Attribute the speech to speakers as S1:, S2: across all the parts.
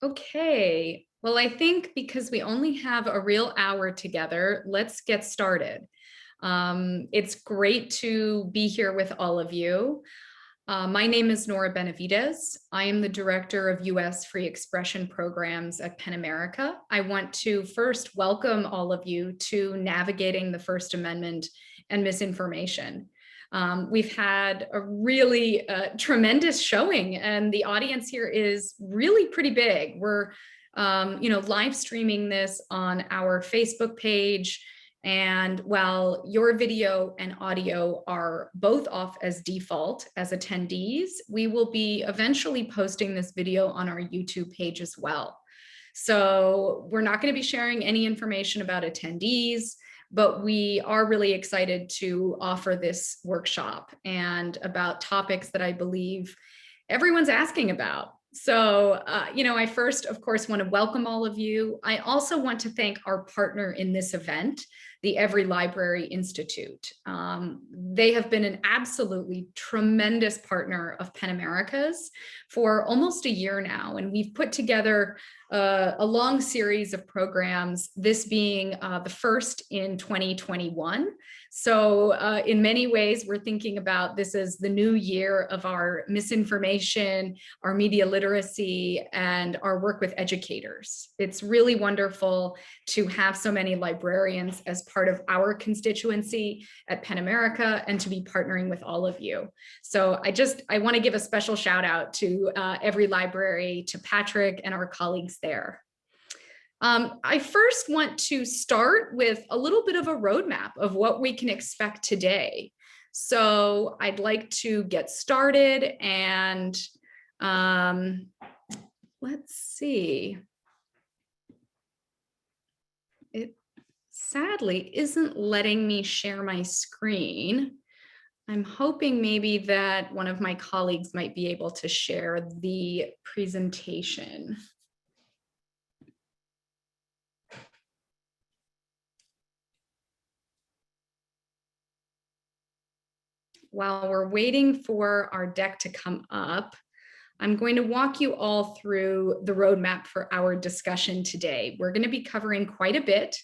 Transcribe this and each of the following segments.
S1: Okay, well, I think because we only have a real hour together, let's get started. It's great to be here with all of you. My name is Nora Benavides. I am the Director of U.S. Free Expression Programs at PEN America. I want to first welcome all of you to Navigating the First Amendment and Misinformation. We've had a really tremendous showing, and the audience here is really pretty big. We're live streaming this on our Facebook page. And while your video and audio are both off as default as attendees, we will be eventually posting this video on our YouTube page as well. So we're not going to be sharing any information about attendees, but we are really excited to offer this workshop and about topics that I believe everyone's asking about. So, I first, of course, want to welcome all of you. I also want to thank our partner in this event, the Every Library Institute. They have been an absolutely tremendous partner of PEN America's for almost a year now, and we've put together a long series of programs, this being the first in 2021. So in many ways, we're thinking about this as the new year of our misinformation, our media literacy, and our work with educators. It's really wonderful to have so many librarians as part of our constituency at PEN America and to be partnering with all of you. So I want to give a special shout out to Every Library, to Patrick and our colleagues there. I first want to start with a little bit of a roadmap of what we can expect today. So I'd like to get started and let's see. It sadly isn't letting me share my screen. I'm hoping maybe that one of my colleagues might be able to share the presentation. While we're waiting for our deck to come up, I'm going to walk you all through the roadmap for our discussion today. We're going to be covering quite a bit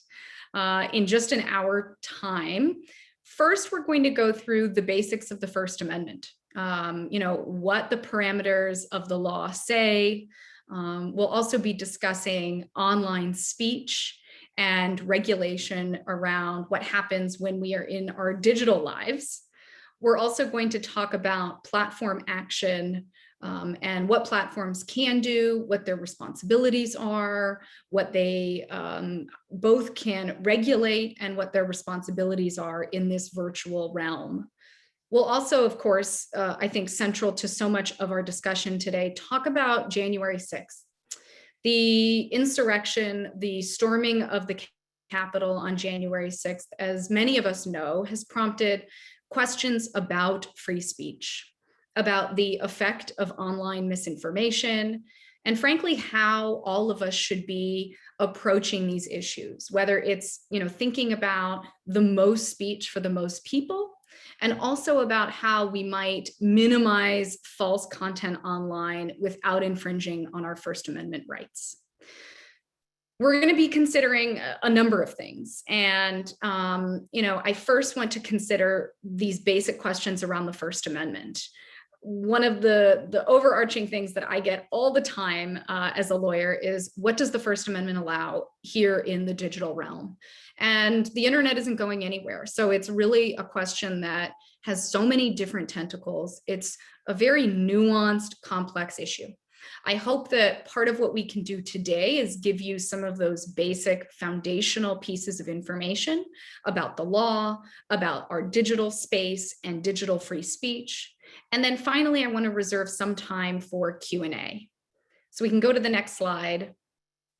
S1: in just an hour time. First, we're going to go through the basics of the First Amendment, what the parameters of the law say. We'll also be discussing online speech and regulation around what happens when we are in our digital lives. We're also going to talk about platform action and what platforms can do, what their responsibilities are, what they both can regulate, and what their responsibilities are in this virtual realm. We'll also, of course, I think central to so much of our discussion today, talk about January 6th. The insurrection, the storming of the Capitol on January 6th, as many of us know, has prompted questions about free speech, about the effect of online misinformation, and frankly, how all of us should be approaching these issues, whether it's thinking about the most speech for the most people, and also about how we might minimize false content online without infringing on our First Amendment rights. We're going to be considering a number of things. And, I first want to consider these basic questions around the First Amendment. One of the overarching things that I get all the time as a lawyer is, what does the First Amendment allow here in the digital realm? And the internet isn't going anywhere. So it's really a question that has so many different tentacles. It's a very nuanced, complex issue. I hope that part of what we can do today is give you some of those basic foundational pieces of information about the law, about our digital space and digital free speech. And then finally, I want to reserve some time for Q&A. So we can go to the next slide.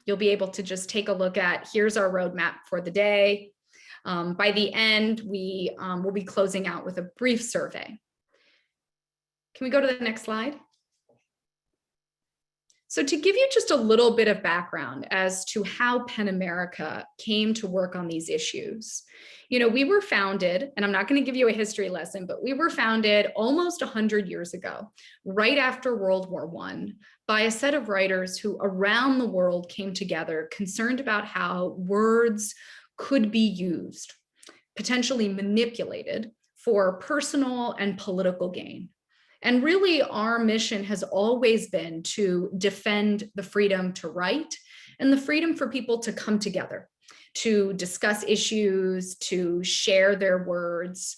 S1: You'll be able to just take a look at, here's our roadmap for the day. By the end, we will be closing out with a brief survey. Can we go to the next slide? So to give you just a little bit of background as to how PEN America came to work on these issues, we were founded, and I'm not going to give you a history lesson, but we were founded almost 100 years ago, right after World War I, by a set of writers who around the world came together concerned about how words could be used, potentially manipulated for personal and political gain. And really, our mission has always been to defend the freedom to write and the freedom for people to come together, to discuss issues, to share their words.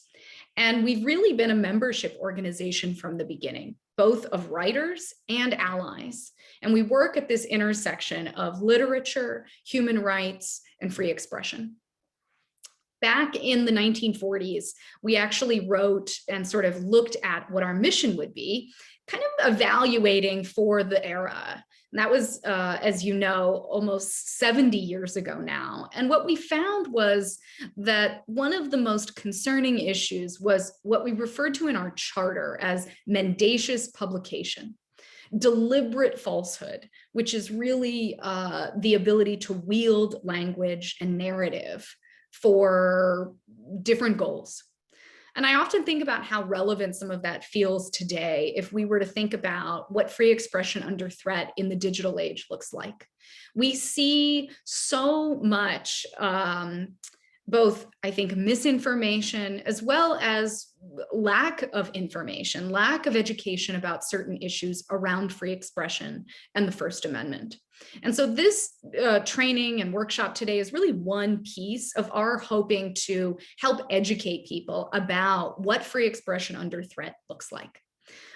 S1: And we've really been a membership organization from the beginning, both of writers and allies. And we work at this intersection of literature, human rights, and free expression. Back in the 1940s, we actually wrote and sort of looked at what our mission would be, kind of evaluating for the era. And that was, as you know, almost 70 years ago now. And what we found was that one of the most concerning issues was what we referred to in our charter as mendacious publication, deliberate falsehood, which is really the ability to wield language and narrative for different goals. And I often think about how relevant some of that feels today if we were to think about what free expression under threat in the digital age looks like. We see so much, both, I think, misinformation as well as lack of information, lack of education about certain issues around free expression and the First Amendment. And so this training and workshop today is really one piece of our hoping to help educate people about what free expression under threat looks like.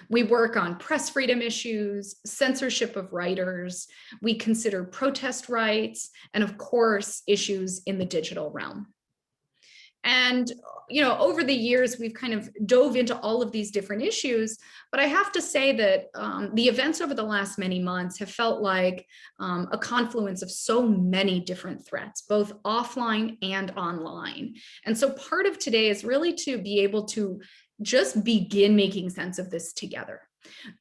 S1: We work on press freedom issues, censorship of writers. We consider protest rights, and of course, issues in the digital realm. And, over the years, we've kind of dove into all of these different issues, but I have to say that the events over the last many months have felt like a confluence of so many different threats, both offline and online. And so part of today is really to be able to just begin making sense of this together.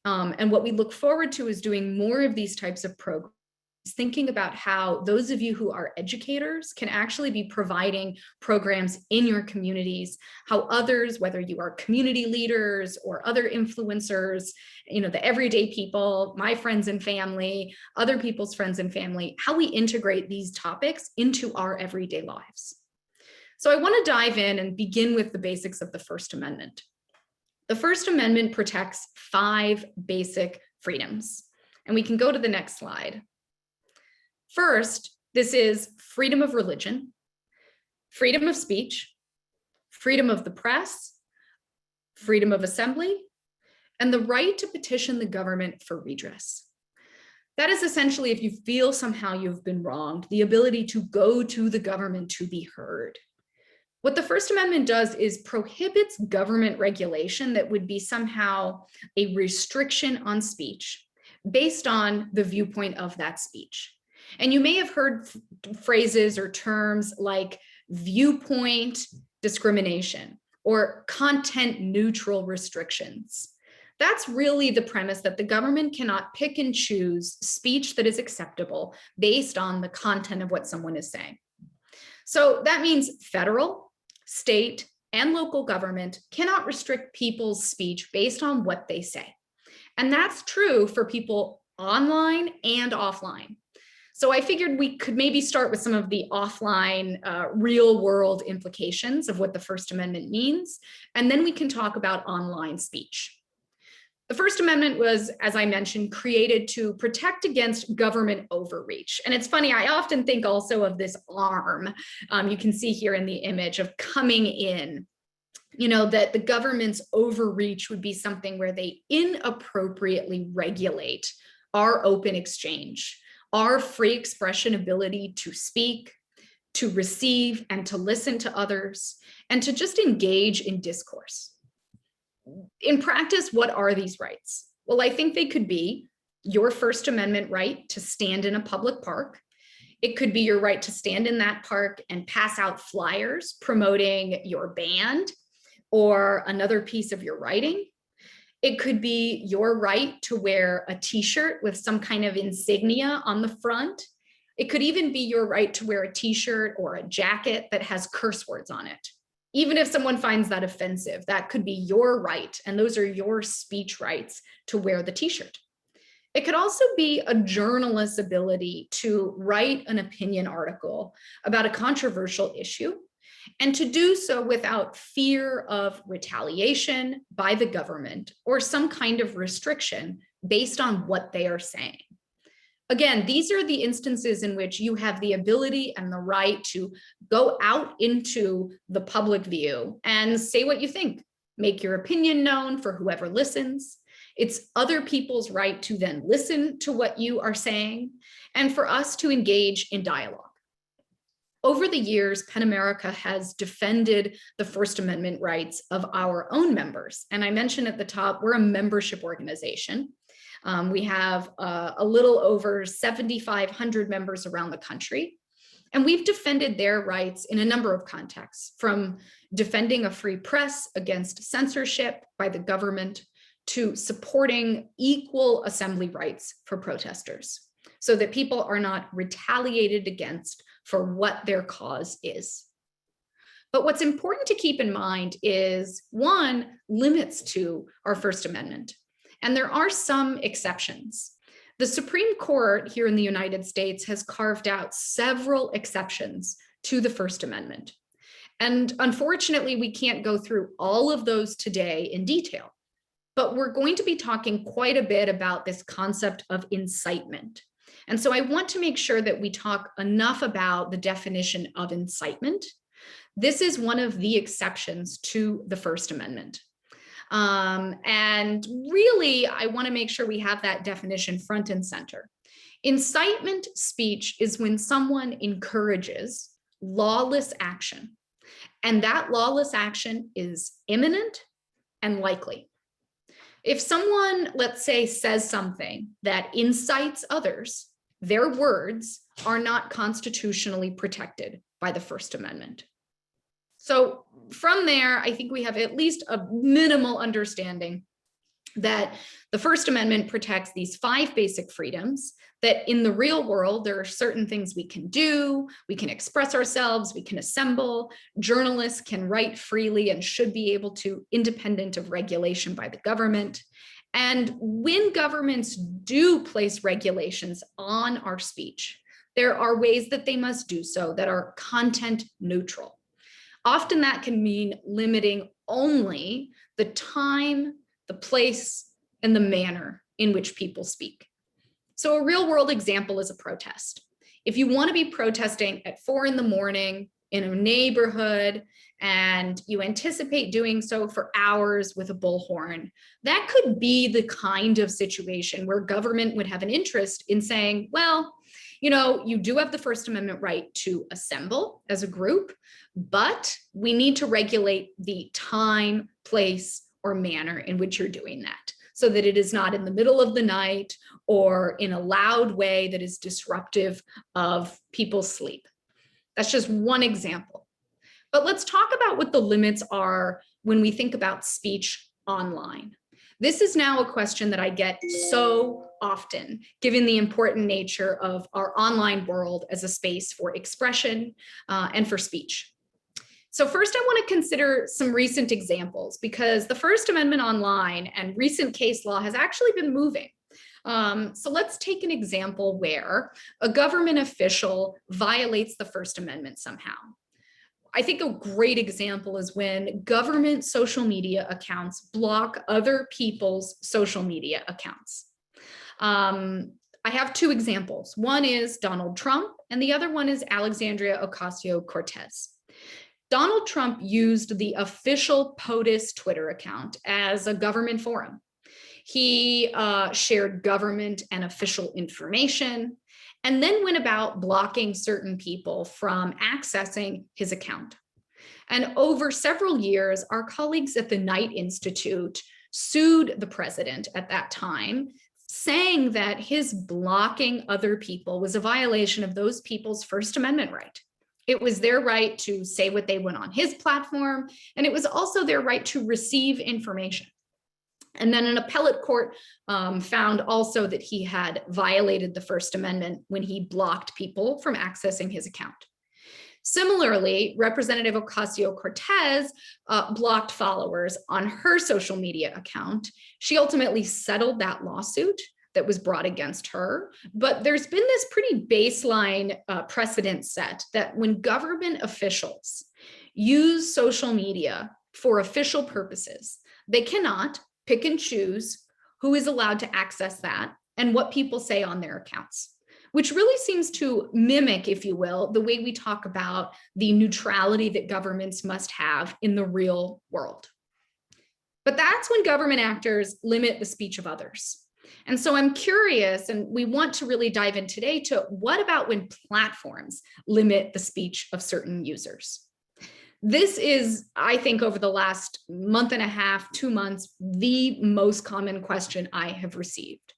S1: And what we look forward to is doing more of these types of programs, thinking about how those of you who are educators can actually be providing programs in your communities, how others, whether you are community leaders or other influencers, the everyday people, my friends and family, other people's friends and family, how we integrate these topics into our everyday lives. So I want to dive in and begin with the basics of the First Amendment. The First Amendment protects 5 basic freedoms, and we can go to the next slide. First, this is freedom of religion, freedom of speech, freedom of the press, freedom of assembly, and the right to petition the government for redress. That is essentially, if you feel somehow you've been wronged, the ability to go to the government to be heard. What the First Amendment does is prohibits government regulation that would be somehow a restriction on speech based on the viewpoint of that speech. And you may have heard phrases or terms like viewpoint discrimination or content neutral restrictions. That's really the premise that the government cannot pick and choose speech that is acceptable based on the content of what someone is saying. So that means federal, state, and local government cannot restrict people's speech based on what they say. And that's true for people online and offline. So I figured we could maybe start with some of the offline real world implications of what the First Amendment means, and then we can talk about online speech. The First Amendment was, as I mentioned, created to protect against government overreach. And it's funny, I often think also of this arm, you can see here in the image of coming in, that the government's overreach would be something where they inappropriately regulate our open exchange, our free expression ability to speak, to receive, and to listen to others, and to just engage in discourse. In practice, what are these rights? Well, I think they could be your First Amendment right to stand in a public park. It could be your right to stand in that park and pass out flyers promoting your band or another piece of your writing. It could be your right to wear a t-shirt with some kind of insignia on the front. It could even be your right to wear a t-shirt or a jacket that has curse words on it. Even if someone finds that offensive, that could be your right, and those are your speech rights to wear the t-shirt. It could also be a journalist's ability to write an opinion article about a controversial issue, and to do so without fear of retaliation by the government or some kind of restriction based on what they are saying. Again, these are the instances in which you have the ability and the right to go out into the public view and say what you think, make your opinion known for whoever listens. It's other people's right to then listen to what you are saying, and for us to engage in dialogue. Over the years, PEN America has defended the First Amendment rights of our own members. And I mentioned at the top, we're a membership organization. We have a little over 7,500 members around the country. And we've defended their rights in a number of contexts, from defending a free press against censorship by the government to supporting equal assembly rights for protesters, so that people are not retaliated against for what their cause is. But what's important to keep in mind is, one, limits to our First Amendment. And there are some exceptions. The Supreme Court here in the United States has carved out several exceptions to the First Amendment. And unfortunately, we can't go through all of those today in detail. But we're going to be talking quite a bit about this concept of incitement. And so I want to make sure that we talk enough about the definition of incitement. This is one of the exceptions to the First Amendment. And really, I want to make sure we have that definition front and center. Incitement speech is when someone encourages lawless action, and that lawless action is imminent and likely. If someone, let's say, says something that incites others, their words are not constitutionally protected by the First Amendment. So from there, I think we have at least a minimal understanding that the First Amendment protects these 5 basic freedoms, that in the real world, there are certain things we can do, we can express ourselves, we can assemble, journalists can write freely and should be able to, independent of regulation by the government. And when governments do place regulations on our speech, there are ways that they must do so that are content neutral. Often that can mean limiting only the time, the place, and the manner in which people speak. So a real world example is a protest. If you want to be protesting at 4 in the morning in a neighborhood and you anticipate doing so for hours with a bullhorn, that could be the kind of situation where government would have an interest in saying, well, you know, you do have the First Amendment right to assemble as a group, but we need to regulate the time, place, or manner in which you're doing that, so that it is not in the middle of the night or in a loud way that is disruptive of people's sleep. That's just one example. But let's talk about what the limits are when we think about speech online. This is now a question that I get so often, given the important nature of our online world as a space for expression and for speech. So first, I want to consider some recent examples, because the First Amendment online and recent case law has actually been moving. So let's take an example where a government official violates the First Amendment somehow. I think a great example is when government social media accounts block other people's social media accounts. I have 2 examples. One is Donald Trump, and the other one is Alexandria Ocasio-Cortez. Donald Trump used the official POTUS Twitter account as a government forum. He shared government and official information, and then went about blocking certain people from accessing his account. And over several years, our colleagues at the Knight Institute sued the president at that time, saying that his blocking other people was a violation of those people's First Amendment right. It was their right to say what they want on his platform, and it was also their right to receive information. And then an appellate court found also that he had violated the First Amendment when he blocked people from accessing his account. Similarly, Representative Ocasio-Cortez blocked followers on her social media account. She ultimately settled that lawsuit that was brought against her. But there's been this pretty baseline precedent set that when government officials use social media for official purposes, they cannot pick and choose who is allowed to access that and what people say on their accounts, which really seems to mimic, if you will, the way we talk about the neutrality that governments must have in the real world. But that's when government actors limit the speech of others. And so I'm curious, and we want to really dive in today to what about when platforms limit the speech of certain users? This is, I think, over the last month and a half, 2 months, the most common question I have received.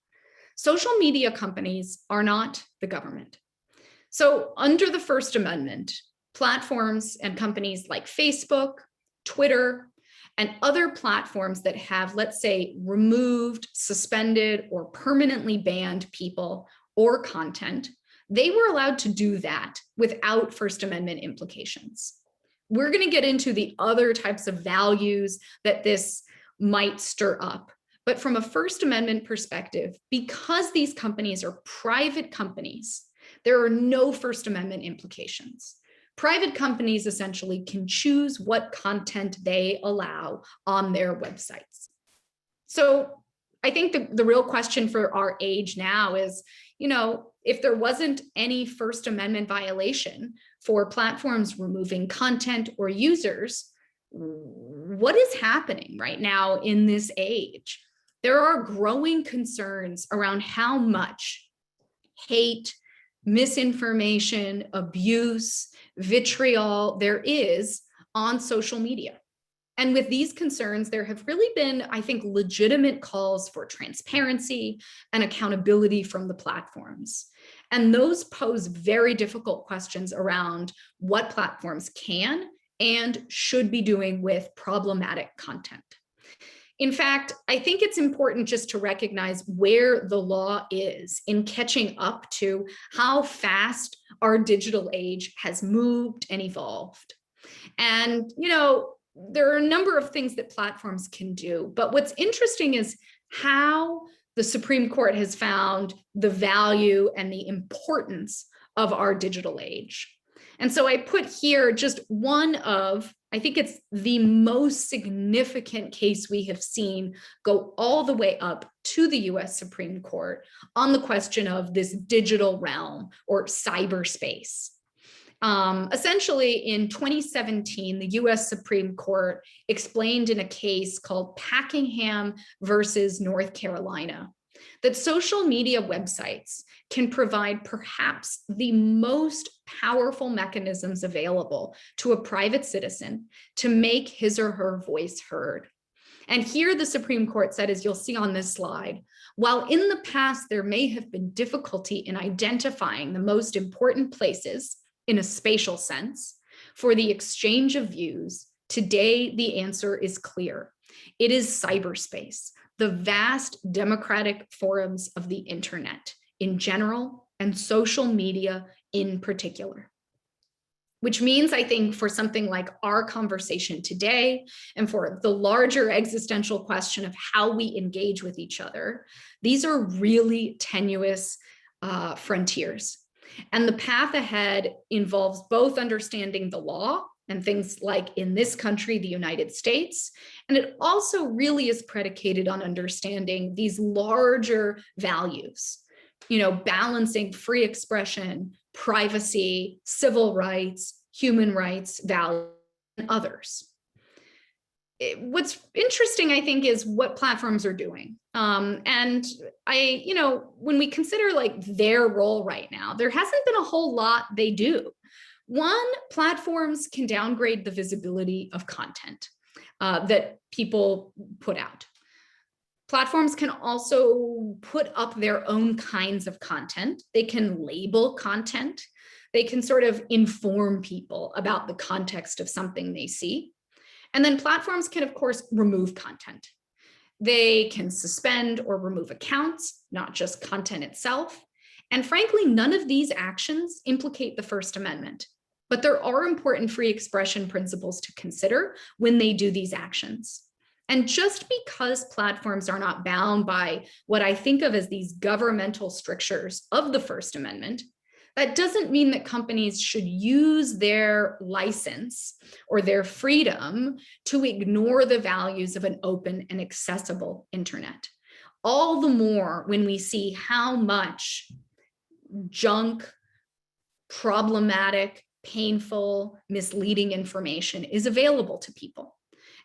S1: Social media companies are not the government. So under the First Amendment, platforms and companies like Facebook, Twitter, and other platforms that have, let's say, removed, suspended, or permanently banned people or content, they were allowed to do that without First Amendment implications. We're going to get into the other types of values that this might stir up. But from a First Amendment perspective, because these companies are private companies, there are no First Amendment implications. Private companies essentially can choose what content they allow on their websites. So I think the real question for our age now is, if there wasn't any First Amendment violation for platforms removing content or users, what is happening right now in this age? There are growing concerns around how much hate, misinformation, abuse, vitriol there is on social media. And with these concerns, there have really been, I think, legitimate calls for transparency and accountability from the platforms. And those pose very difficult questions around what platforms can and should be doing with problematic content. In fact, I think it's important just to recognize where the law is in catching up to how fast our digital age has moved and evolved. And, there are a number of things that platforms can do, but what's interesting is how the Supreme Court has found the value and the importance of our digital age. And so I put here just one of, I think it's the most significant case we have seen go all the way up to the US Supreme Court on the question of this digital realm or cyberspace. Essentially, in 2017, the US Supreme Court explained in a case called Packingham versus North Carolina that social media websites can provide perhaps the most powerful mechanisms available to a private citizen to make his or her voice heard. And here the Supreme Court said, as you'll see on this slide, while in the past there may have been difficulty in identifying the most important places in a spatial sense for the exchange of views, today the answer is clear. It is cyberspace, the vast democratic forums of the internet in general and social media in particular. Which means, I think, for something like our conversation today and for the larger existential question of how we engage with each other, these are really tenuous frontiers. And the path ahead involves both understanding the law and things like in this country, the United States, and it also really is predicated on understanding these larger values, balancing free expression, privacy, civil rights, human rights, values, and others. What's interesting, I think, is what platforms are doing. And when we consider their role right now, there hasn't been a whole lot they do. One, platforms can downgrade the visibility of content that people put out. Platforms can also put up their own kinds of content. They can label content. They can sort of inform people about the context of something they see. And then platforms can, of course, remove content. They can suspend or remove accounts, not just content itself. And frankly, none of these actions implicate the First Amendment. But there are important free expression principles to consider when they do these actions. And just because platforms are not bound by what I think of as these governmental strictures of the First Amendment, that doesn't mean that companies should use their license or their freedom to ignore the values of an open and accessible internet. All the more when we see how much junk, problematic, painful, misleading information is available to people.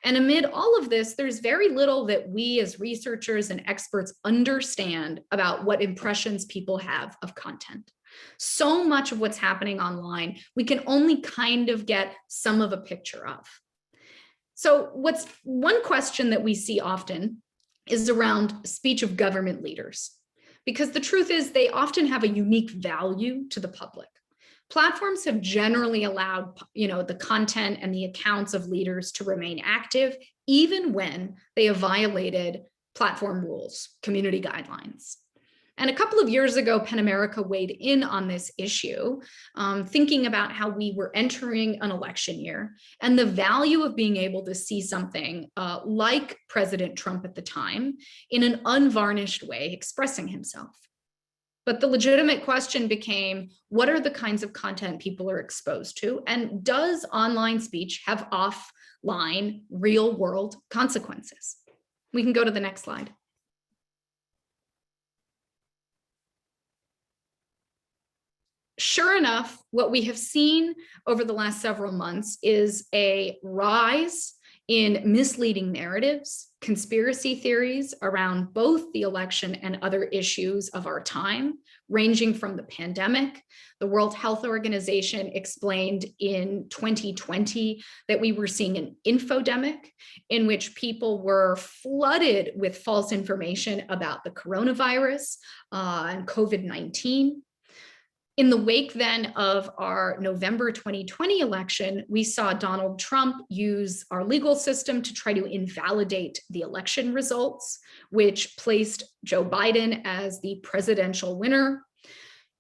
S1: And amid all of this, there's very little that we as researchers and experts understand about what impressions people have of content. So much of what's happening online, we can only kind of get some of a picture of. So what's one question that we see often is around speech of government leaders, because the truth is they often have a unique value to the public. Platforms have generally allowed, the content and the accounts of leaders to remain active, even when they have violated platform rules, community guidelines. And a couple of years ago, PEN America weighed in on this issue, thinking about how we were entering an election year and the value of being able to see something like President Trump at the time in an unvarnished way expressing himself. But the legitimate question became, what are the kinds of content people are exposed to? And does online speech have offline, real world consequences? We can go to the next slide. Sure enough, what we have seen over the last several months is a rise in misleading narratives, conspiracy theories around both the election and other issues of our time, ranging from the pandemic. The World Health Organization explained in 2020 that we were seeing an infodemic in which people were flooded with false information about the coronavirus and COVID-19. In the wake then of our November 2020 election, we saw Donald Trump use our legal system to try to invalidate the election results, which placed Joe Biden as the presidential winner.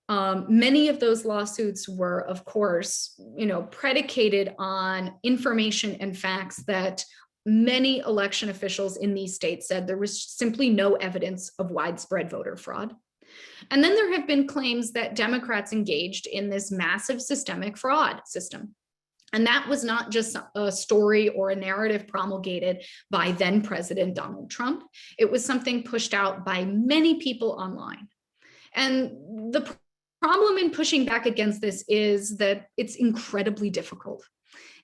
S1: Many of those lawsuits were, of course, predicated on information and facts that many election officials in these states said there was simply no evidence of widespread voter fraud. And then there have been claims that Democrats engaged in this massive systemic fraud system. And that was not just a story or a narrative promulgated by then President Donald Trump. It was something pushed out by many people online. And the problem in pushing back against this is that it's incredibly difficult.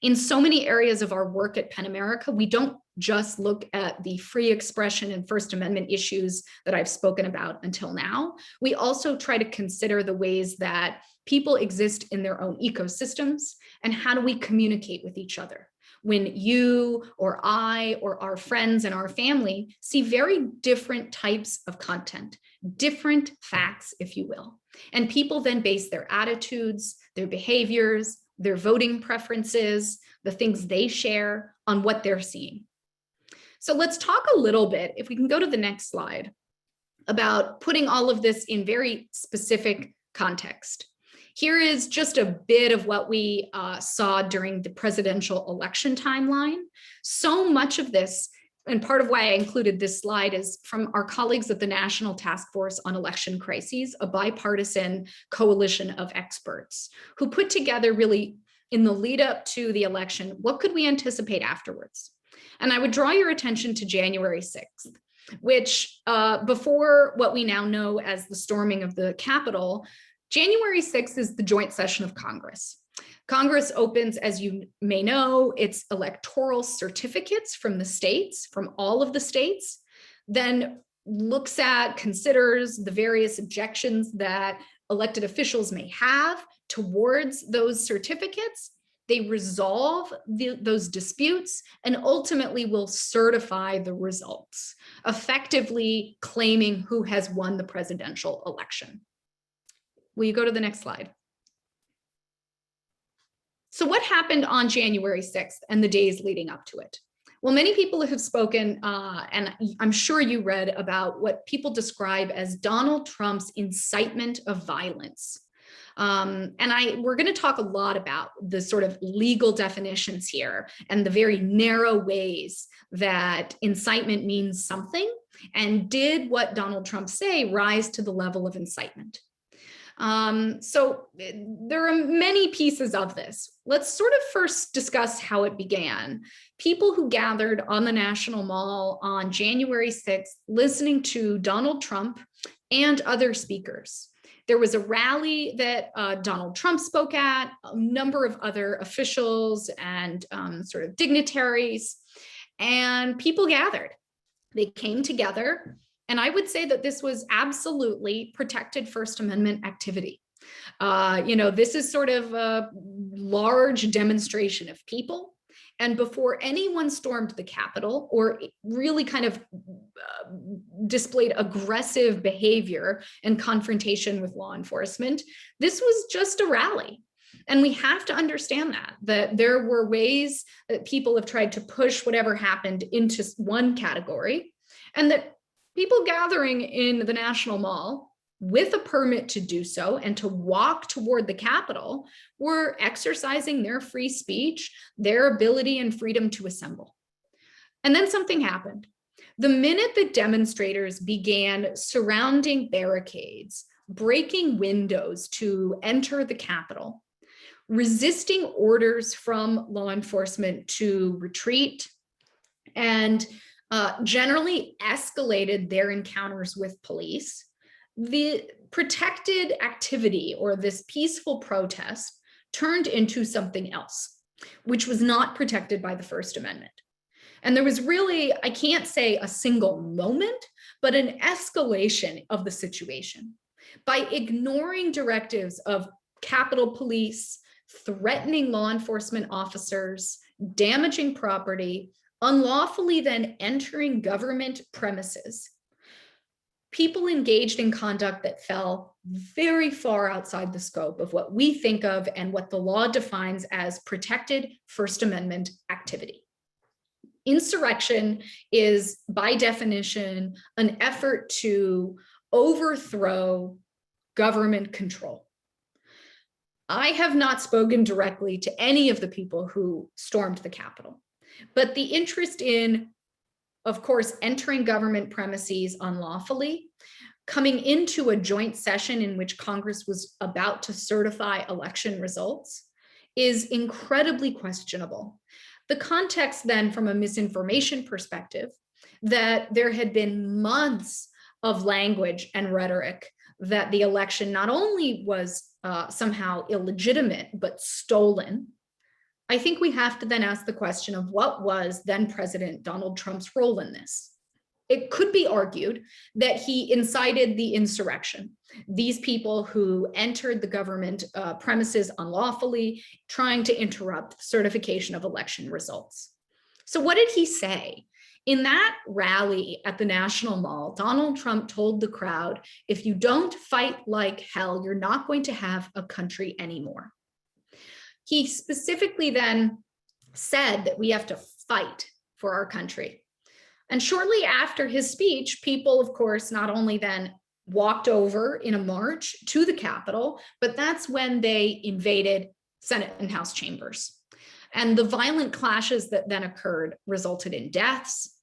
S1: In so many areas of our work at PEN America, we don't just look at the free expression and First Amendment issues that I've spoken about until now. We also try to consider the ways that people exist in their own ecosystems and how do we communicate with each other. When you or I or our friends and our family see very different types of content, different facts, if you will, and people then base their attitudes, their behaviors, their voting preferences, the things they share on what they're seeing. So let's talk a little bit, if we can go to the next slide, about putting all of this in very specific context. Here is just a bit of what we saw during the presidential election timeline. So much of this, and part of why I included this slide, is from our colleagues at the National Task Force on Election Crises, a bipartisan coalition of experts who put together really in the lead up to the election, what could we anticipate afterwards? And I would draw your attention to January 6th, which before what we now know as the storming of the Capitol, January 6th is the joint session of Congress. Congress opens, as you may know, its electoral certificates from the states, from all of the states, then looks at, considers the various objections that elected officials may have towards those certificates. They resolve those disputes and ultimately will certify the results, effectively claiming who has won the presidential election. Will you go to the next slide? So what happened on January 6th and the days leading up to it? Well, many people have spoken, and I'm sure you read about what people describe as Donald Trump's incitement of violence. We're going to talk a lot about the sort of legal definitions here and the very narrow ways that incitement means something, and did what Donald Trump say rise to the level of incitement. So there are many pieces of this. Let's sort of first discuss how it began. People who gathered on the National Mall on January 6th, listening to Donald Trump and other speakers. There was a rally that Donald Trump spoke at, a number of other officials and sort of dignitaries, and people gathered. They came together. And I would say that this was absolutely protected First Amendment activity. This is sort of a large demonstration of people. And before anyone stormed the Capitol or really kind of displayed aggressive behavior and confrontation with law enforcement, this was just a rally. And we have to understand that there were ways that people have tried to push whatever happened into one category, and that people gathering in the National Mall with a permit to do so and to walk toward the Capitol were exercising their free speech, their ability and freedom to assemble. And then something happened. The minute that demonstrators began surrounding barricades, breaking windows to enter the Capitol, resisting orders from law enforcement to retreat, and generally escalated their encounters with police, the protected activity or this peaceful protest turned into something else, which was not protected by the First Amendment. And there was really, I can't say a single moment, but an escalation of the situation. By ignoring directives of Capitol Police, threatening law enforcement officers, damaging property, unlawfully then entering government premises, people engaged in conduct that fell very far outside the scope of what we think of and what the law defines as protected First Amendment activity. Insurrection is, by definition, an effort to overthrow government control. I have not spoken directly to any of the people who stormed the Capitol. But the interest in, of course, entering government premises unlawfully, coming into a joint session in which Congress was about to certify election results, is incredibly questionable. The context then, from a misinformation perspective, that there had been months of language and rhetoric that the election not only was somehow illegitimate, but stolen. I think we have to then ask the question of what was then President Donald Trump's role in this? It could be argued that he incited the insurrection, these people who entered the government premises unlawfully, trying to interrupt certification of election results. So what did he say? In that rally at the National Mall, Donald Trump told the crowd, if you don't fight like hell, you're not going to have a country anymore. He specifically then said that we have to fight for our country. And shortly after his speech, people, of course, not only then walked over in a march to the Capitol, but that's when they invaded Senate and House chambers. And the violent clashes that then occurred resulted in deaths.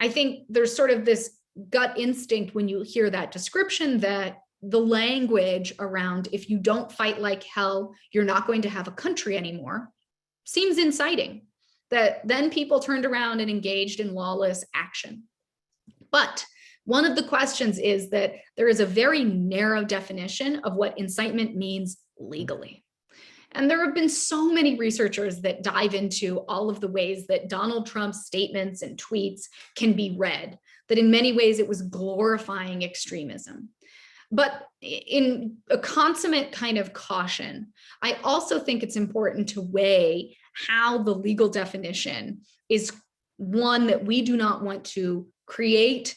S1: I think there's sort of this gut instinct when you hear that description that the language around if you don't fight like hell, you're not going to have a country anymore, seems inciting, that then people turned around and engaged in lawless action. But one of the questions is that there is a very narrow definition of what incitement means legally. And there have been so many researchers that dive into all of the ways that Donald Trump's statements and tweets can be read, that in many ways it was glorifying extremism. But in a consummate kind of caution, I also think it's important to weigh how the legal definition is one that we do not want to create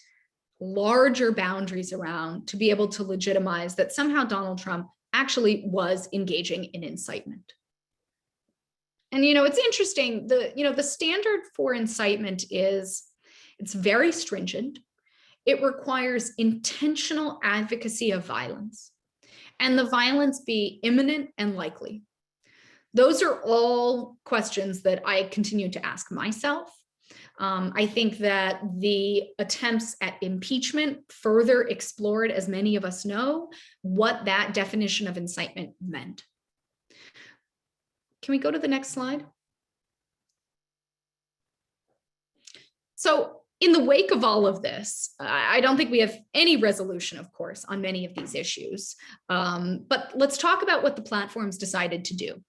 S1: larger boundaries around to be able to legitimize that somehow Donald Trump actually was engaging in incitement. And, it's interesting, the standard for incitement is, it's very stringent. It requires intentional advocacy of violence, and the violence be imminent and likely. Those are all questions that I continue to ask myself. I think that the attempts at impeachment further explored, as many of us know, what that definition of incitement meant. Can we go to the next slide? So in the wake of all of this, I don't think we have any resolution, of course, on many of these issues. But let's talk about what the platforms decided to do.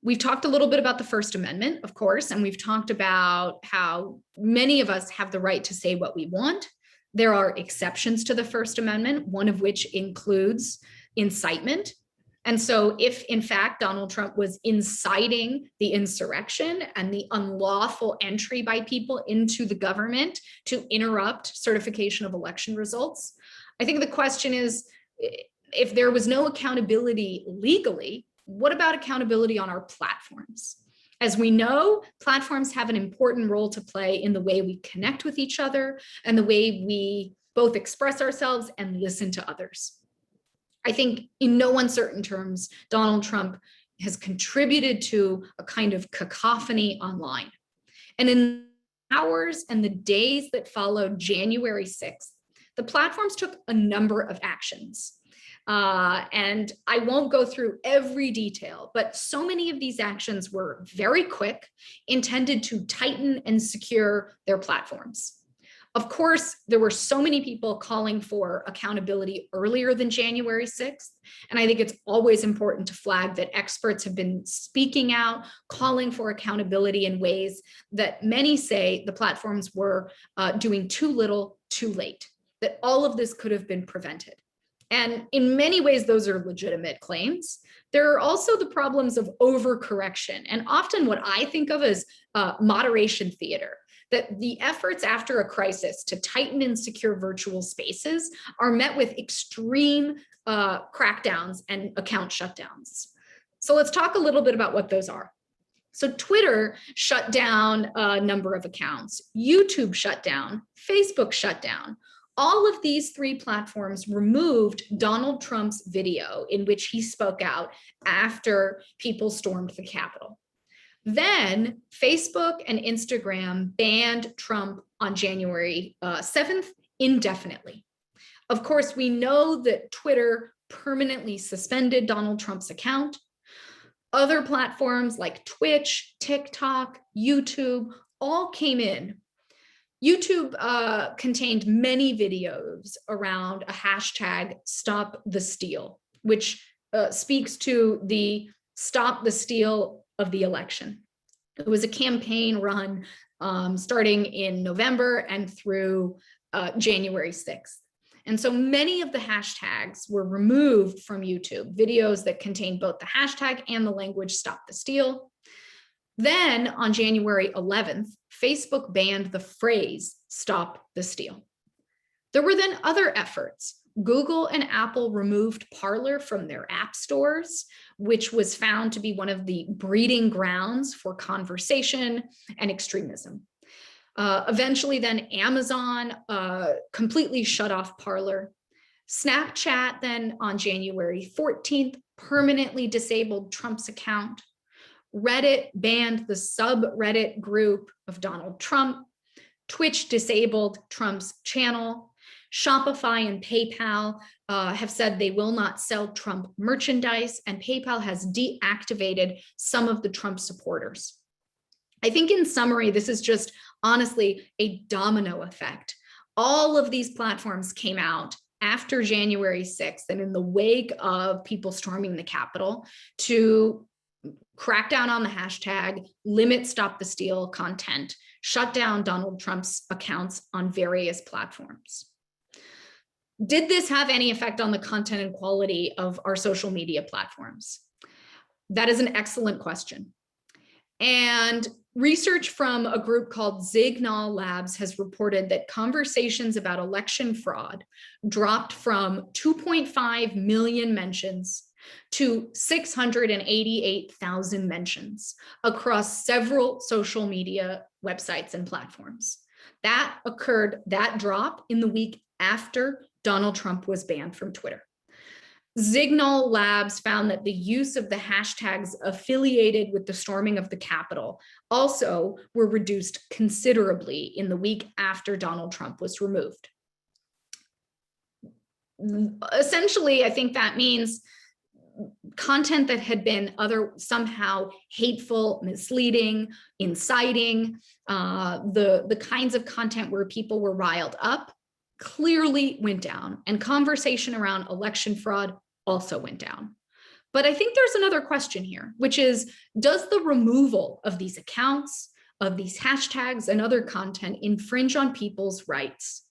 S1: We've talked a little bit about the First Amendment, of course, and we've talked about how many of us have the right to say what we want. There are exceptions to the First Amendment, one of which includes incitement. And so if, in fact, Donald Trump was inciting the insurrection and the unlawful entry by people into the government to interrupt certification of election results, I think the question is, if there was no accountability legally, what about accountability on our platforms? As we know, platforms have an important role to play in the way we connect with each other and the way we both express ourselves and listen to others. I think in no uncertain terms, Donald Trump has contributed to a kind of cacophony online. And in the hours and the days that followed January 6th, the platforms took a number of actions. And I won't go through every detail, but so many of these actions were very quick, intended to tighten and secure their platforms. Of course, there were so many people calling for accountability earlier than January 6th. And I think it's always important to flag that experts have been speaking out, calling for accountability in ways that many say the platforms were doing too little, too late, that all of this could have been prevented. And in many ways, those are legitimate claims. There are also the problems of overcorrection, and often what I think of as moderation theater, that the efforts after a crisis to tighten and secure virtual spaces are met with extreme crackdowns and account shutdowns. So let's talk a little bit about what those are. So Twitter shut down a number of accounts, YouTube shut down, Facebook shut down. All of these three platforms removed Donald Trump's video in which he spoke out after people stormed the Capitol. Then Facebook and Instagram banned Trump on January 7th indefinitely. Of course, we know that Twitter permanently suspended Donald Trump's account. Other platforms like Twitch, TikTok, YouTube all came in. YouTube contained many videos around a hashtag Stop the Steal, which speaks to the Stop the Steal of the election. It was a campaign run starting in November and through January 6th. And so many of the hashtags were removed from YouTube, videos that contained both the hashtag and the language Stop the Steal. Then on January 11th, Facebook banned the phrase Stop the Steal. There were then other efforts. Google and Apple removed Parler from their app stores, which was found to be one of the breeding grounds for conversation and extremism. Eventually then Amazon completely shut off Parler. Snapchat then on January 14th permanently disabled Trump's account. Reddit banned the subreddit group of Donald Trump. Twitch disabled Trump's channel. Shopify and PayPal have said they will not sell Trump merchandise, and PayPal has deactivated some of the Trump supporters. I think in summary, this is just honestly a domino effect. All of these platforms came out after January 6th and in the wake of people storming the Capitol to crack down on the hashtag, limit Stop the Steal content, shut down Donald Trump's accounts on various platforms. Did this have any effect on the content and quality of our social media platforms? That is an excellent question. And research from a group called Zignal Labs has reported that conversations about election fraud dropped from 2.5 million mentions to 688,000 mentions across several social media websites and platforms. That drop in the week after Donald Trump was banned from Twitter. Signal Labs found that the use of the hashtags affiliated with the storming of the Capitol also were reduced considerably in the week after Donald Trump was removed. Essentially, I think that means content that had been somehow hateful, misleading, inciting, the kinds of content where people were riled up clearly went down, and conversation around election fraud also went down. But I think there's another question here, which is, does the removal of these accounts, of these hashtags and other content infringe on people's rights?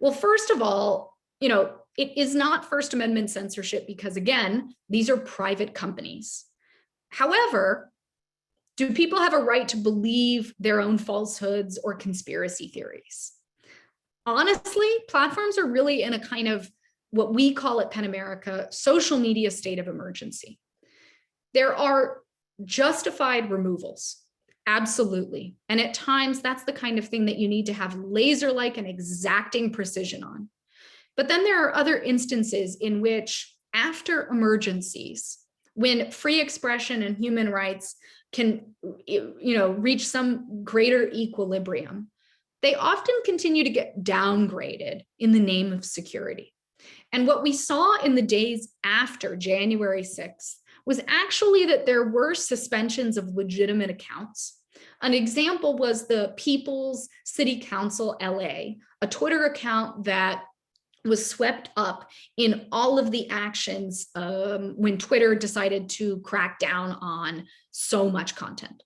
S1: Well, first of all, it is not First Amendment censorship because, again, these are private companies. However, do people have a right to believe their own falsehoods or conspiracy theories? Honestly, platforms are really in a kind of what we call at PEN America social media state of emergency. There are justified removals, absolutely. And at times, that's the kind of thing that you need to have laser-like and exacting precision on. But then there are other instances in which, after emergencies, when free expression and human rights can, reach some greater equilibrium, they often continue to get downgraded in the name of security. And what we saw in the days after January 6th was actually that there were suspensions of legitimate accounts. An example was the People's City Council LA, a Twitter account that was swept up in all of the actions when Twitter decided to crack down on so much content.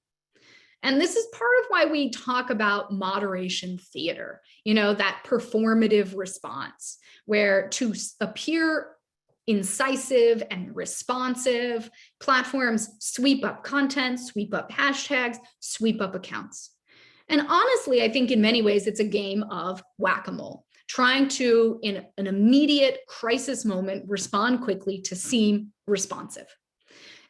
S1: And this is part of why we talk about moderation theater, that performative response, where to appear incisive and responsive, platforms sweep up content, sweep up hashtags, sweep up accounts. And honestly, I think in many ways, it's a game of whack-a-mole, trying to, in an immediate crisis moment, respond quickly to seem responsive.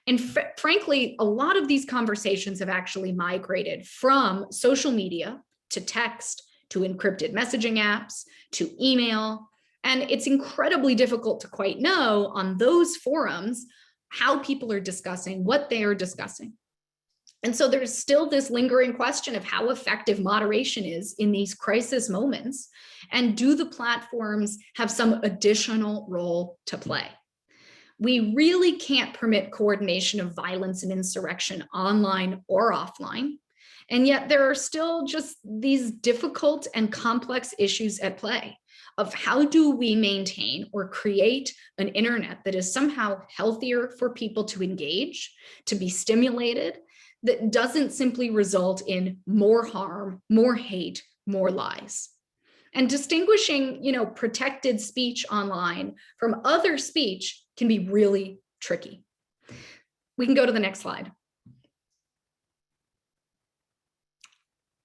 S1: And frankly, a lot of these conversations have actually migrated from social media to text, to encrypted messaging apps, to email. And it's incredibly difficult to quite know on those forums how people are discussing, what they are discussing. And so there's still this lingering question of how effective moderation is in these crisis moments. And do the platforms have some additional role to play? We really can't permit coordination of violence and insurrection online or offline. And yet there are still just these difficult and complex issues at play of how do we maintain or create an internet that is somehow healthier for people to engage, to be stimulated, that doesn't simply result in more harm, more hate, more lies. And distinguishing, protected speech online from other speech can be really tricky. We can go to the next slide.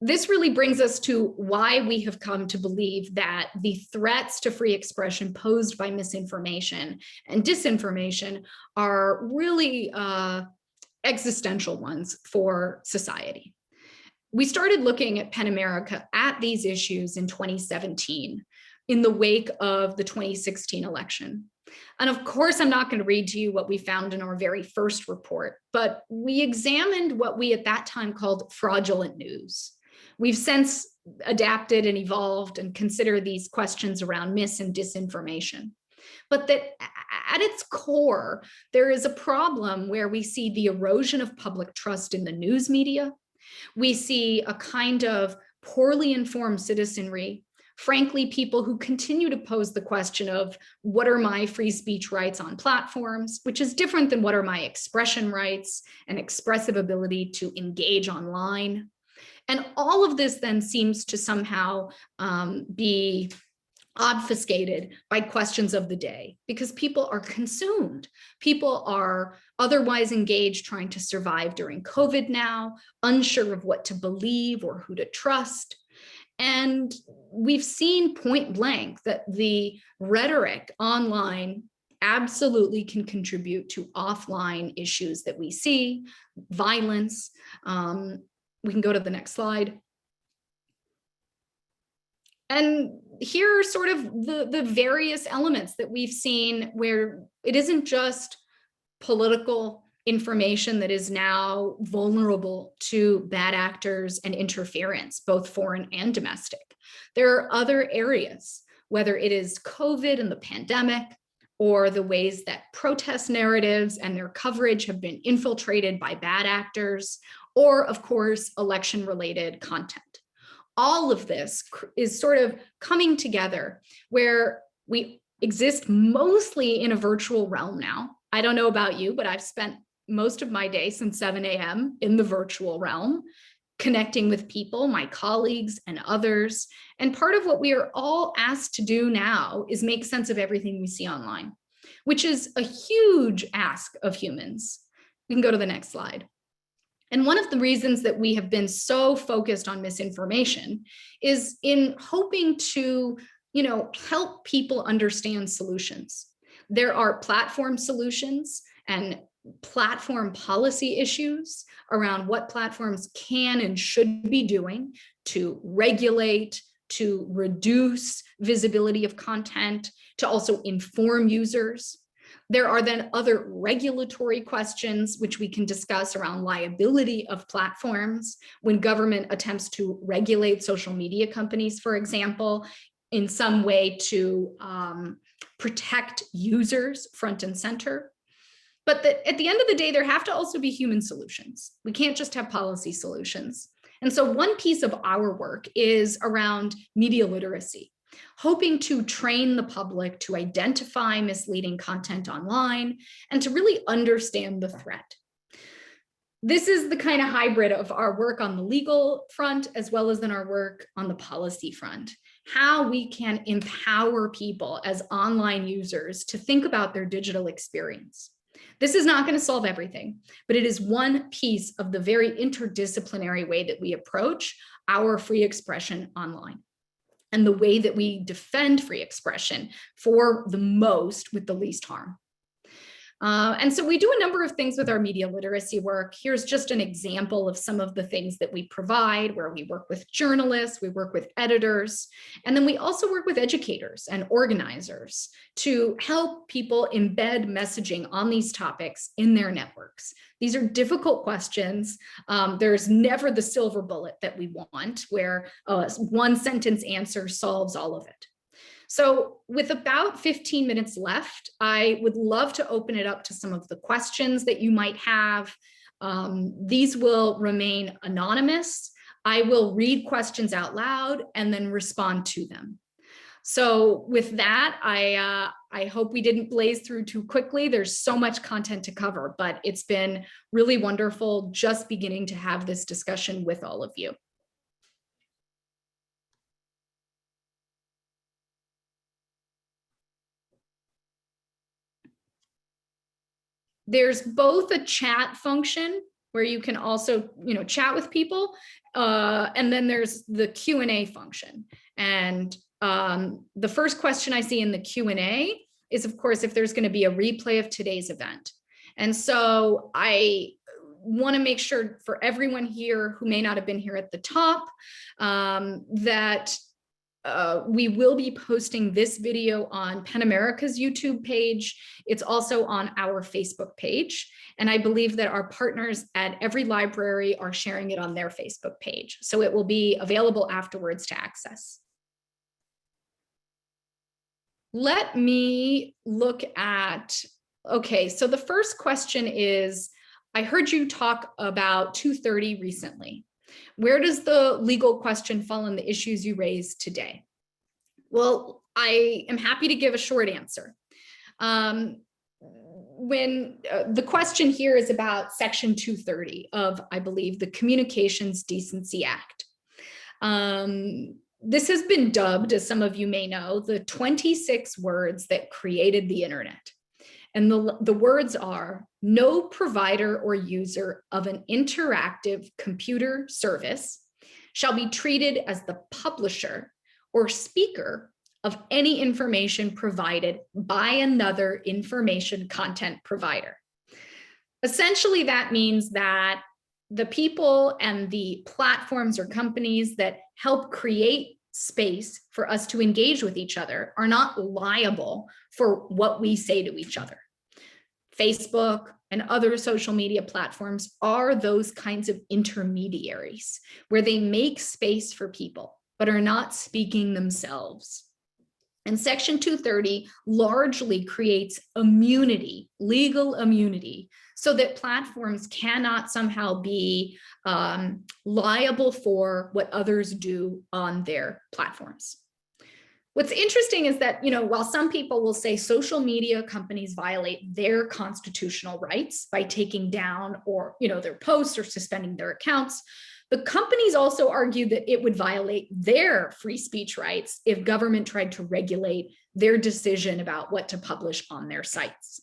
S1: This really brings us to why we have come to believe that the threats to free expression posed by misinformation and disinformation are really existential ones for society. We started looking at PEN America at these issues in 2017 in the wake of the 2016 election. And of course, I'm not going to read to you what we found in our very first report, but we examined what we at that time called fraudulent news. We've since adapted and evolved and consider these questions around mis and disinformation. But that at its core, there is a problem where we see the erosion of public trust in the news media. We see a kind of poorly informed citizenry, frankly, people who continue to pose the question of what are my free speech rights on platforms, which is different than what are my expression rights and expressive ability to engage online. And all of this then seems to somehow be obfuscated by questions of the day because people are consumed. People are otherwise engaged trying to survive during COVID now, unsure of what to believe or who to trust. And we've seen point blank that the rhetoric online absolutely can contribute to offline issues that we see, violence. We can go to the next slide. And here are sort of the various elements that we've seen where it isn't just political information that is now vulnerable to bad actors and interference, both foreign and domestic. There are other areas, whether it is COVID and the pandemic, or the ways that protest narratives and their coverage have been infiltrated by bad actors, or of course, election-related content. All of this is sort of coming together where we exist mostly in a virtual realm now. I don't know about you, but I've spent most of my day since 7 a.m. in the virtual realm, connecting with people, my colleagues and others. And part of what we are all asked to do now is make sense of everything we see online, which is a huge ask of humans. We can go to the next slide. And one of the reasons that we have been so focused on misinformation is in hoping to, help people understand solutions. There are platform solutions and platform policy issues around what platforms can and should be doing to regulate, to reduce visibility of content, to also inform users. There are then other regulatory questions which we can discuss around liability of platforms when government attempts to regulate social media companies, for example, in some way to protect users front and center. But at the end of the day, there have to also be human solutions. We can't just have policy solutions. And so one piece of our work is around media literacy, hoping to train the public to identify misleading content online and to really understand the threat. This is the kind of hybrid of our work on the legal front, as well as in our work on the policy front, how we can empower people as online users to think about their digital experience. This is not going to solve everything, but it is one piece of the very interdisciplinary way that we approach our free expression online, and the way that we defend free expression for the most with the least harm. And so we do a number of things with our media literacy work. Here's just an example of some of the things that we provide, where we work with journalists, we work with editors, and then we also work with educators and organizers to help people embed messaging on these topics in their networks. These are difficult questions. There's never the silver bullet that we want, where a one sentence answer solves all of it. So with about 15 minutes left, I would love to open it up to some of the questions that you might have. These will remain anonymous. I will read questions out loud and then respond to them. So with that, I hope we didn't blaze through too quickly. There's so much content to cover, but it's been really wonderful just beginning to have this discussion with all of you. There's both a chat function where you can also, chat with people, and then there's the Q&A function. And the first question I see in the Q&A is, of course, if there's going to be a replay of today's event. And so I want to make sure for everyone here who may not have been here at the top, that we will be posting this video on PEN America's YouTube page. It's also on our Facebook page. And I believe that our partners at every library are sharing it on their Facebook page. So it will be available afterwards to access. Let me look at, okay, so the first question is, I heard you talk about 230 recently. Where does the legal question fall in the issues you raised today? Well, I am happy to give a short answer. When the question here is about Section 230 of, I believe, the Communications Decency Act. This has been dubbed, as some of you may know, the 26 words that created the internet. And the words are: no provider or user of an interactive computer service shall be treated as the publisher or speaker of any information provided by another information content provider. Essentially, that means that the people and the platforms or companies that help create space for us to engage with each other are not liable for what we say to each other. Facebook and other social media platforms are those kinds of intermediaries where they make space for people, but are not speaking themselves. And Section 230 largely creates immunity, legal immunity, so that platforms cannot somehow be liable for what others do on their platforms. What's interesting is that, while some people will say social media companies violate their constitutional rights by taking down or, their posts or suspending their accounts, the companies also argue that it would violate their free speech rights if government tried to regulate their decision about what to publish on their sites.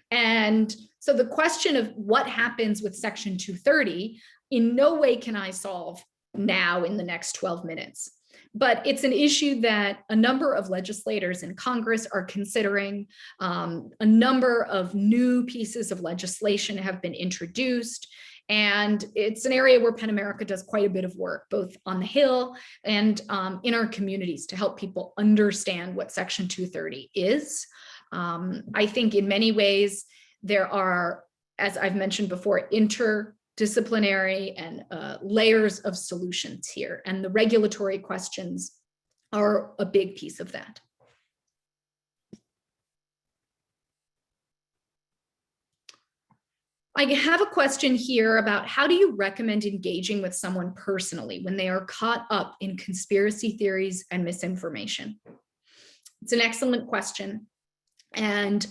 S1: And so the question of what happens with Section 230, in no way can I solve now in the next 12 minutes. But it's an issue that a number of legislators in Congress are considering. A number of new pieces of legislation have been introduced. And it's an area where PEN America does quite a bit of work, both on the Hill and in our communities, to help people understand what Section 230 is. I think in many ways there are, as I've mentioned before, interdisciplinary and layers of solutions here, and the regulatory questions are a big piece of that. I have a question here about how do you recommend engaging with someone personally when they are caught up in conspiracy theories and misinformation? It's an excellent question. And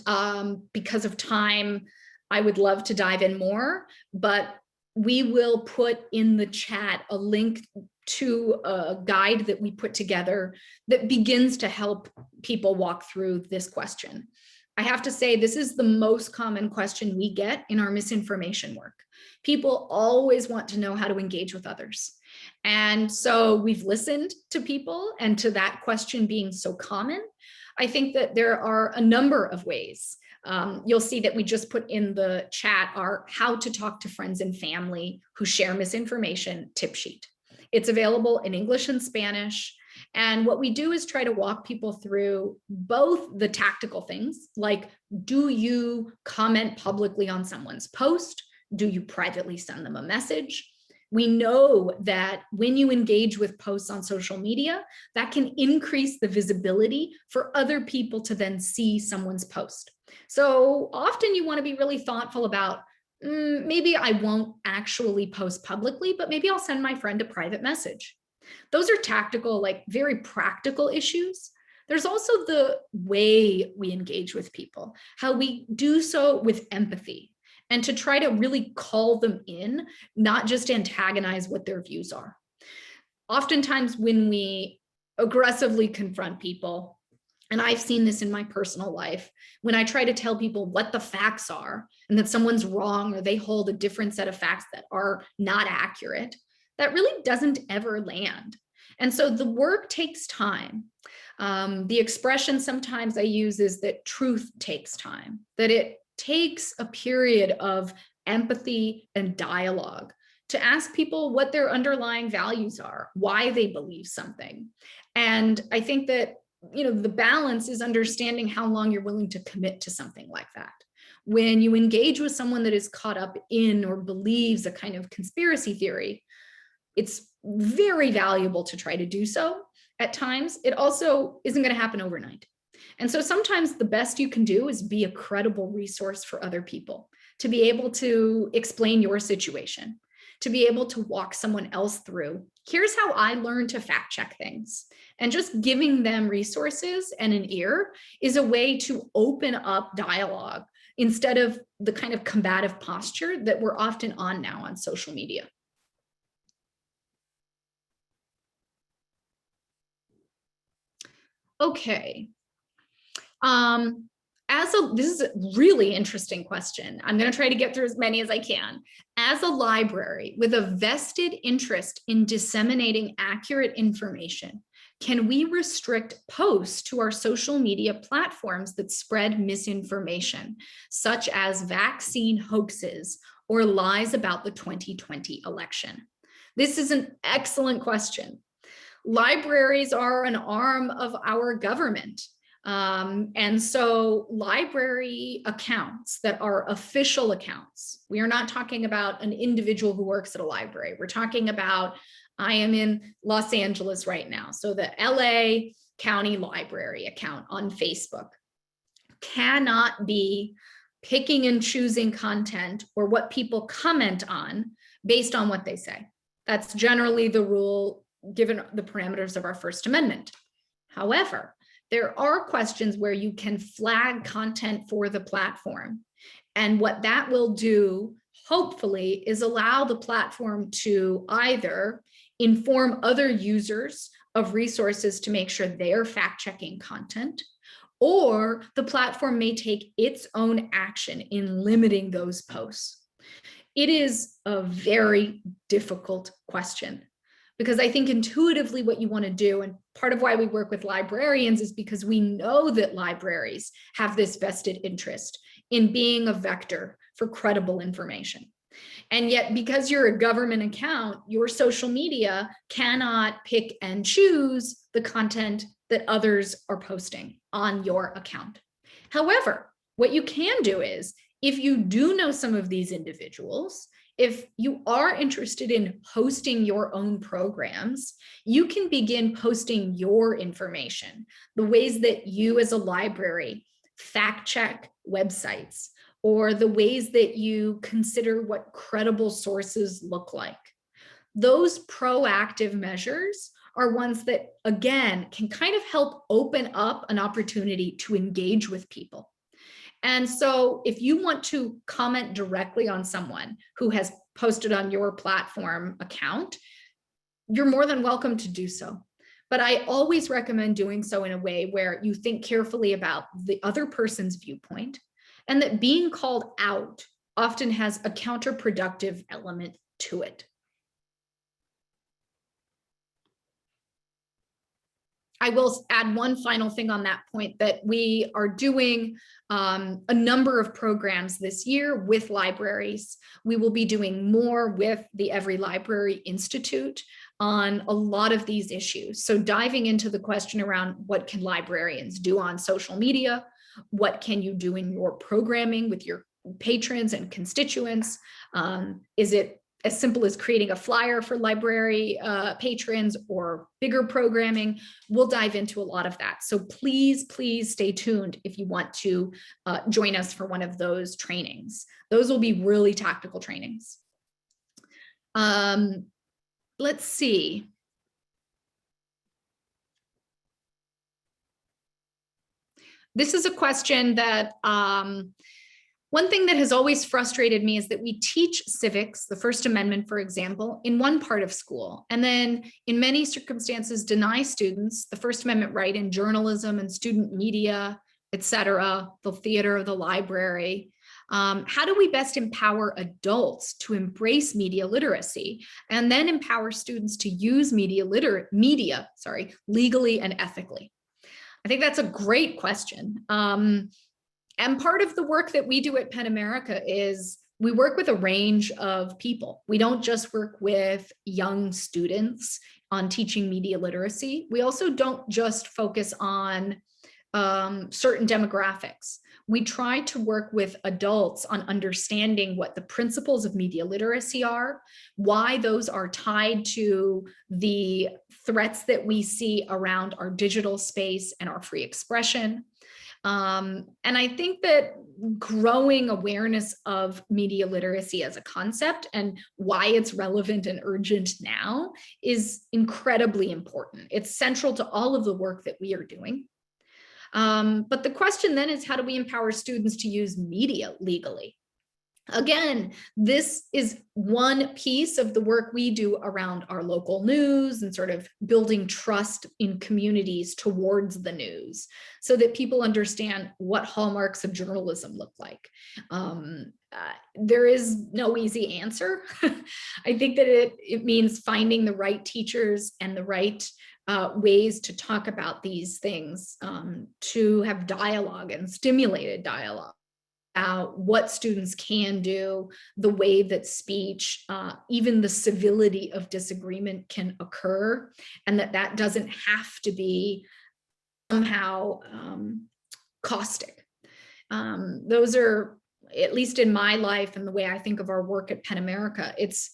S1: because of time, I would love to dive in more, but we will put in the chat a link to a guide that we put together that begins to help people walk through this question. I have to say, this is the most common question we get in our misinformation work. People always want to know how to engage with others. And so we've listened to people, and to that question being so common, I think that there are a number of ways. You'll see that we just put in the chat our how to talk to friends and family who share misinformation tip sheet. It's available in English and Spanish. And what we do is try to walk people through both the tactical things, like, do you comment publicly on someone's post? Do you privately send them a message? We know that when you engage with posts on social media, that can increase the visibility for other people to then see someone's post. So often you want to be really thoughtful about, maybe I won't actually post publicly, but maybe I'll send my friend a private message. Those are tactical, like very practical issues. There's also the way we engage with people, how we do so with empathy, and to try to really call them in, not just antagonize what their views are. Oftentimes when we aggressively confront people, and I've seen this in my personal life, when I try to tell people what the facts are and that someone's wrong or they hold a different set of facts that are not accurate, that really doesn't ever land. And so the work takes time. The expression sometimes I use is that truth takes time, that it takes a period of empathy and dialogue to ask people what their underlying values are, why they believe something. And I think that, the balance is understanding how long you're willing to commit to something like that. When you engage with someone that is caught up in or believes a kind of conspiracy theory, it's very valuable to try to do so. At times, it also isn't going to happen overnight. And so sometimes the best you can do is be a credible resource for other people, to be able to explain your situation, to be able to walk someone else through. Here's how I learned to fact check things. And just giving them resources and an ear is a way to open up dialogue instead of the kind of combative posture that we're often on now on social media. Okay. This is a really interesting question. I'm going to try to get through as many as I can. As a library with a vested interest in disseminating accurate information, Can we restrict posts to our social media platforms that spread misinformation, such as vaccine hoaxes or lies about the 2020 election? This is an excellent question. Libraries are an arm of our government. And so library accounts that are official accounts, we are not talking about an individual who works at a library. We're talking about, I am in Los Angeles right now, so the LA County Library account on Facebook cannot be picking and choosing content or what people comment on based on what they say. That's generally the rule given the parameters of our First Amendment. However, there are questions where you can flag content for the platform. And what that will do, hopefully, is allow the platform to either inform other users of resources to make sure they're fact-checking content, or the platform may take its own action in limiting those posts. It is a very difficult question, because I think intuitively what you want to do, and part of why we work with librarians is because we know that libraries have this vested interest in being a vector for credible information. And yet, because you're a government account, your social media cannot pick and choose the content that others are posting on your account. However, what you can do is, if you do know some of these individuals, if you are interested in hosting your own programs, you can begin posting your information, the ways that you as a library fact check websites, or the ways that you consider what credible sources look like. Those proactive measures are ones that, again, can kind of help open up an opportunity to engage with people. And so if you want to comment directly on someone who has posted on your platform account, you're more than welcome to do so. But I always recommend doing so in a way where you think carefully about the other person's viewpoint, and that being called out often has a counterproductive element to it. I will add one final thing on that point, that we are doing a number of programs this year with libraries. We will be doing more with the Every Library Institute on a lot of these issues. So diving into the question around what can librarians do on social media, what can you do in your programming with your patrons and constituents? Is it as simple as creating a flyer for library patrons, or bigger programming? We'll dive into a lot of that. So please, please stay tuned if you want to join us for one of those trainings. Those will be really tactical trainings. Let's see. This is a question that one thing that has always frustrated me is that we teach civics, the First Amendment, for example, in one part of school, and then in many circumstances deny students the First Amendment right in journalism and student media, etc., the theater, the library. How do we best empower adults to embrace media literacy, and then empower students to use media legally and ethically? I think that's a great question. And part of the work that we do at Penn America is we work with a range of people. We don't just work with young students on teaching media literacy. We also don't just focus on certain demographics. We try to work with adults on understanding what the principles of media literacy are, why those are tied to the threats that we see around our digital space and our free expression. And I think that growing awareness of media literacy as a concept and why it's relevant and urgent now is incredibly important. It's central to all of the work that we are doing. But the question then is, how do we empower students to use media legally? Again, this is one piece of the work we do around our local news and sort of building trust in communities towards the news so that people understand what hallmarks of journalism look like. There is no easy answer. I think that it means finding the right teachers and the right ways to talk about these things, to have dialogue and stimulated dialogue about what students can do, the way that speech, even the civility of disagreement can occur, and that doesn't have to be somehow caustic. Those are, at least in my life and the way I think of our work at PEN America, it's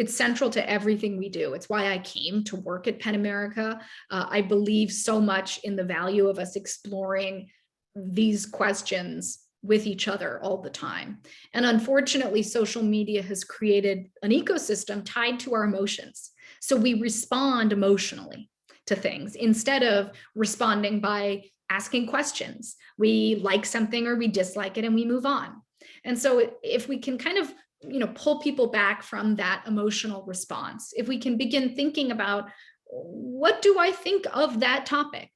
S1: central to everything we do. It's why I came to work at PEN America. I believe so much in the value of us exploring these questions with each other all the time. And unfortunately, social media has created an ecosystem tied to our emotions. So we respond emotionally to things instead of responding by asking questions. We like something or we dislike it and we move on. And so if we can kind of pull people back from that emotional response, if we can begin thinking about, what do I think of that topic?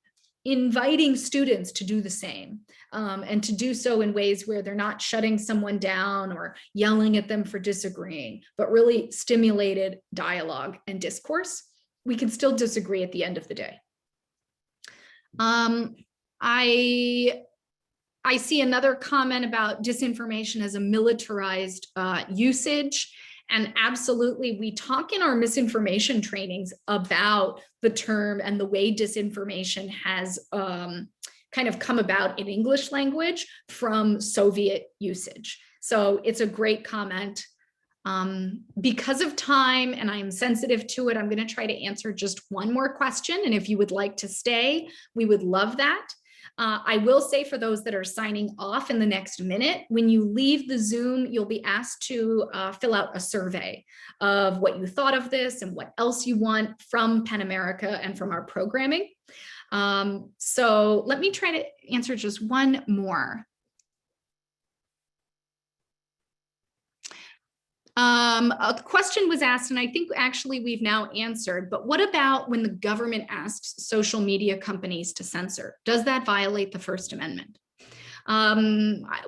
S1: Inviting students to do the same, and to do so in ways where they're not shutting someone down or yelling at them for disagreeing, but really stimulated dialogue and discourse. We can still disagree at the end of the day. I see another comment about disinformation as a militarized usage. And absolutely, we talk in our misinformation trainings about the term and the way disinformation has kind of come about in English language from Soviet usage. So it's a great comment. Because of time, and I'm sensitive to it, I'm going to try to answer just one more question. And if you would like to stay, we would love that. I will say, for those that are signing off in the next minute, when you leave the Zoom, you'll be asked to fill out a survey of what you thought of this and what else you want from PEN America and from our programming. So let me try to answer just one more. A question was asked, and I think actually we've now answered, but what about when the government asks social media companies to censor? Does that violate the First Amendment?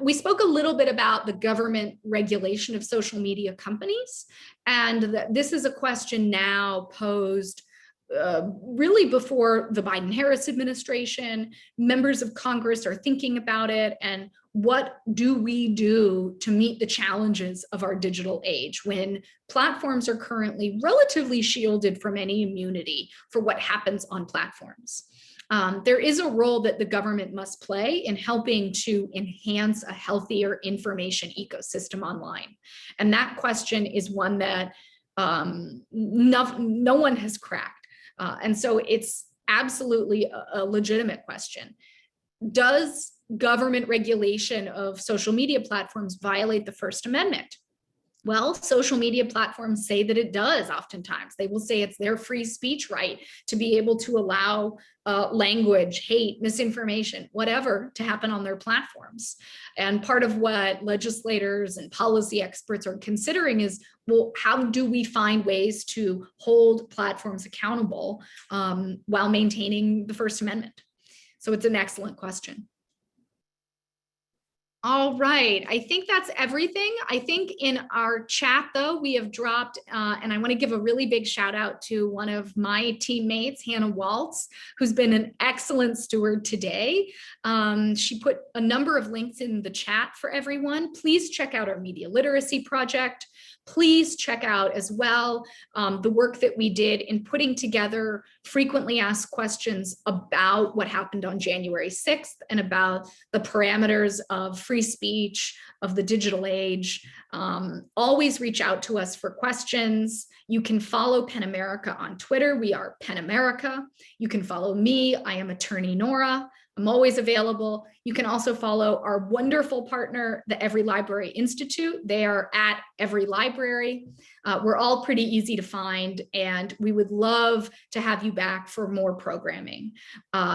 S1: We spoke a little bit about the government regulation of social media companies, and this is a question now posed really before the Biden-Harris administration. Members of Congress are thinking about it, and what do we do to meet the challenges of our digital age when platforms are currently relatively shielded from any immunity for what happens on platforms? There is a role that the government must play in helping to enhance a healthier information ecosystem online. And that question is one that no one has cracked. And so it's absolutely a legitimate question. Does government regulation of social media platforms violate the First Amendment? Well, social media platforms say that it does. Oftentimes they will say it's their free speech right to be able to allow language, hate, misinformation, whatever, to happen on their platforms. And part of what legislators and policy experts are considering is, well, how do we find ways to hold platforms accountable while maintaining the First Amendment? So it's an excellent question. All right, I think that's everything. I think in our chat, though, we have dropped, and I want to give a really big shout out to one of my teammates, Hannah Waltz, who's been an excellent steward today. She put a number of links in the chat for everyone. Please check out our media literacy project. Please check out as well the work that we did in putting together frequently asked questions about what happened on January 6th and about the parameters of free speech, of the digital age. Always reach out to us for questions. You can follow PEN America on Twitter. We are PEN America. You can follow me. I am Attorney Nora. I'm always available. You can also follow our wonderful partner, the Every Library Institute. They are at Every Library. We're all pretty easy to find, and we would love to have you back for more programming.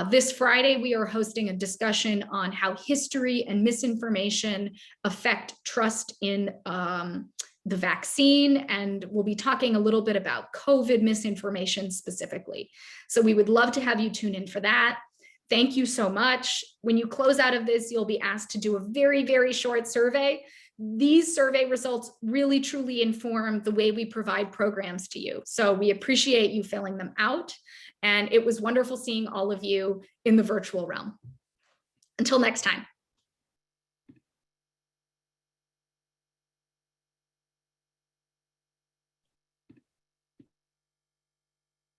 S1: This Friday, we are hosting a discussion on how history and misinformation affect trust in the vaccine, and we'll be talking a little bit about COVID misinformation specifically. So we would love to have you tune in for that. Thank you so much. When you close out of this, you'll be asked to do a very, very short survey these survey results really truly inform the way we provide programs to you. So we appreciate you filling them out. And it was wonderful seeing all of you in the virtual realm. Until next time.